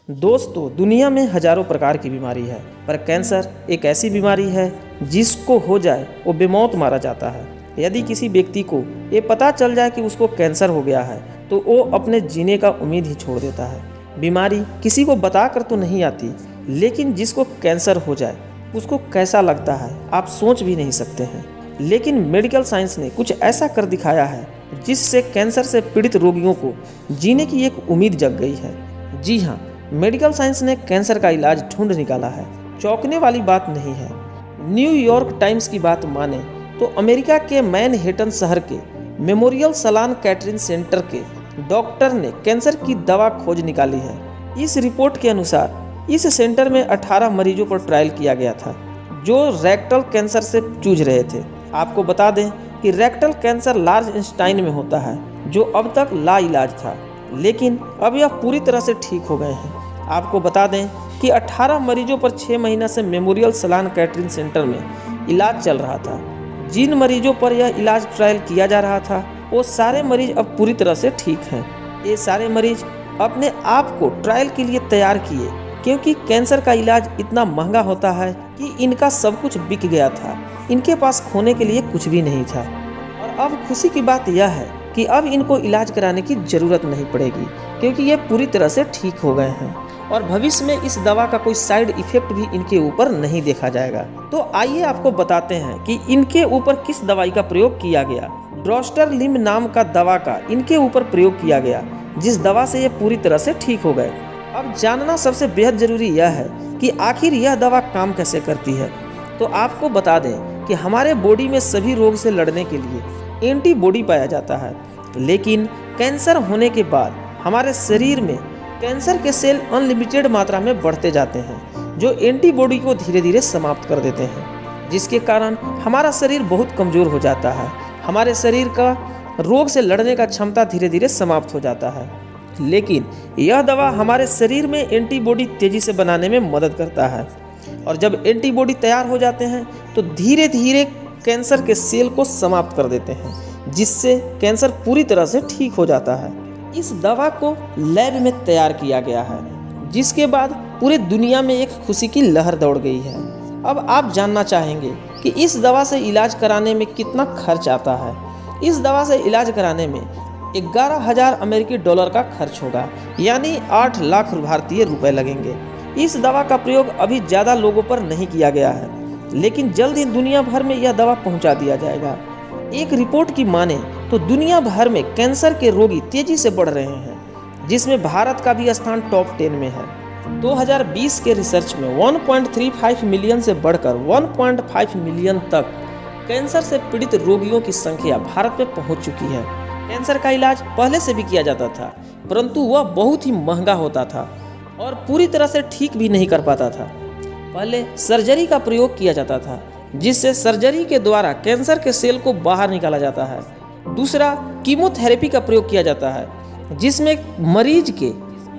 दोस्तों, दुनिया में हजारों प्रकार की बीमारी है, पर कैंसर एक ऐसी बीमारी है जिसको हो जाए वो बेमौत मारा जाता है। यदि किसी व्यक्ति को ये पता चल जाए कि उसको कैंसर हो गया है तो वो अपने जीने का उम्मीद ही छोड़ देता है। बीमारी किसी को बता कर तो नहीं आती, लेकिन जिसको कैंसर हो जाए उसको कैसा लगता है आप सोच भी नहीं सकते हैं। लेकिन मेडिकल साइंस ने कुछ ऐसा कर दिखाया है जिससे कैंसर से पीड़ित रोगियों को जीने की एक उम्मीद जग गई है। जी हाँ, मेडिकल साइंस ने कैंसर का इलाज ढूंढ निकाला है। चौंकने वाली बात नहीं है। न्यूयॉर्क टाइम्स की बात माने तो अमेरिका के मैनहट्टन शहर के मेमोरियल सलान कैटरिंग सेंटर के डॉक्टर ने कैंसर की दवा खोज निकाली है। इस रिपोर्ट के अनुसार इस सेंटर में 18 मरीजों पर ट्रायल किया गया था जो रेक्टल कैंसर से जूझ रहे थे। आपको बता दें कि रेक्टल कैंसर लार्ज इंटेस्टाइन में होता है, जो अब तक लाइलाज था, लेकिन अब यह पूरी तरह से ठीक हो गए हैं। आपको बता दें कि 18 मरीजों पर 6 महीना से मेमोरियल सलान कैटरिंग सेंटर में इलाज चल रहा था। जिन मरीजों पर यह इलाज ट्रायल किया जा रहा था वो सारे मरीज अब पूरी तरह से ठीक हैं। ये सारे मरीज अपने आप को ट्रायल के लिए तैयार किए, क्योंकि कैंसर का इलाज इतना महंगा होता है कि इनका सब कुछ बिक गया था। इनके पास खोने के लिए कुछ भी नहीं था। और अब खुशी की बात यह है कि अब इनको इलाज कराने की ज़रूरत नहीं पड़ेगी, क्योंकि ये पूरी तरह से ठीक हो गए हैं और भविष्य में इस दवा का कोई साइड इफेक्ट भी इनके ऊपर नहीं देखा जाएगा। तो आइए आपको बताते हैं कि इनके ऊपर किस दवाई का प्रयोग किया गया। ड्रोस्टरलिम नाम का दवा का इनके ऊपर प्रयोग किया गया, जिस दवा से ये पूरी तरह से ठीक हो गए। अब जानना सबसे बेहद जरूरी यह है कि आखिर यह दवा काम कैसे करती है। तो आपको बता दें कि हमारे बॉडी में सभी रोग से लड़ने के लिए एंटीबॉडी पाया जाता है, लेकिन कैंसर होने के बाद हमारे शरीर में कैंसर के सेल अनलिमिटेड मात्रा में बढ़ते जाते हैं, जो एंटीबॉडी को धीरे धीरे समाप्त कर देते हैं, जिसके कारण हमारा शरीर बहुत कमज़ोर हो जाता है। हमारे शरीर का रोग से लड़ने का क्षमता धीरे धीरे समाप्त हो जाता है। लेकिन यह दवा हमारे शरीर में एंटीबॉडी तेज़ी से बनाने में मदद करता है, और जब एंटीबॉडी तैयार हो जाते हैं तो धीरे धीरे कैंसर के सेल को समाप्त कर देते हैं, जिससे कैंसर पूरी तरह से ठीक हो जाता है। इस दवा को लैब में तैयार किया गया है, जिसके बाद पूरी दुनिया में एक खुशी की लहर दौड़ गई है। अब आप जानना चाहेंगे कि इस दवा से इलाज कराने में कितना खर्च आता है। इस दवा से इलाज कराने में 11,000 अमेरिकी डॉलर का खर्च होगा, यानी 8 लाख भारतीय रुपए लगेंगे। इस दवा का प्रयोग अभी ज़्यादा लोगों पर नहीं किया गया है, लेकिन जल्द ही दुनिया भर में यह दवा पहुंचा दिया जाएगा। एक रिपोर्ट की माने तो दुनिया भर में कैंसर के रोगी तेजी से बढ़ रहे हैं, जिसमें भारत का भी स्थान टॉप 10 में है। 2020 के रिसर्च में 1.35 मिलियन से बढ़कर 1.5 मिलियन तक कैंसर से पीड़ित रोगियों की संख्या भारत में पहुंच चुकी है। कैंसर का इलाज पहले से भी किया जाता था, परंतु वह बहुत ही महंगा होता था और पूरी तरह से ठीक भी नहीं कर पाता था। पहले सर्जरी का प्रयोग किया जाता था, जिससे सर्जरी के द्वारा कैंसर के सेल को बाहर निकाला जाता है। दूसरा, कीमोथेरेपी का प्रयोग किया जाता है, जिसमें मरीज के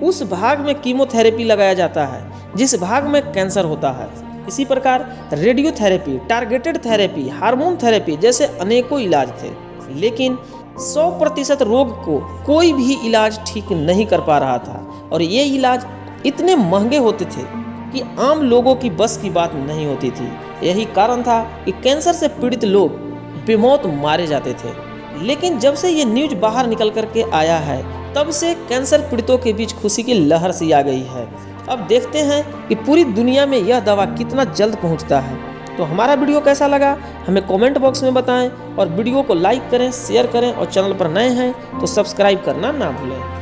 उस भाग में कीमोथेरेपी लगाया जाता है जिस भाग में कैंसर होता है। इसी प्रकार radiotherapy, targeted therapy, hormone therapy जैसे अनेकों इलाज थे, लेकिन 100% रोग को कोई भी इलाज ठीक नहीं कर पा रहा था, और ये इलाज इतने महंगे होते थे कि आम लोगों की बस की बात नहीं होती थी। यही कारण था कि कैंसर से पीड़ित लोग बेमौत मारे जाते थे। लेकिन जब से ये न्यूज बाहर निकल करके आया है, तब से कैंसर पीड़ितों के बीच खुशी की लहर सी आ गई है। अब देखते हैं कि पूरी दुनिया में यह दवा कितना जल्द पहुंचता है। तो हमारा वीडियो कैसा लगा हमें कमेंट बॉक्स में बताएं, और वीडियो को लाइक करें, शेयर करें, और चैनल पर नए हैं तो सब्सक्राइब करना ना भूलें।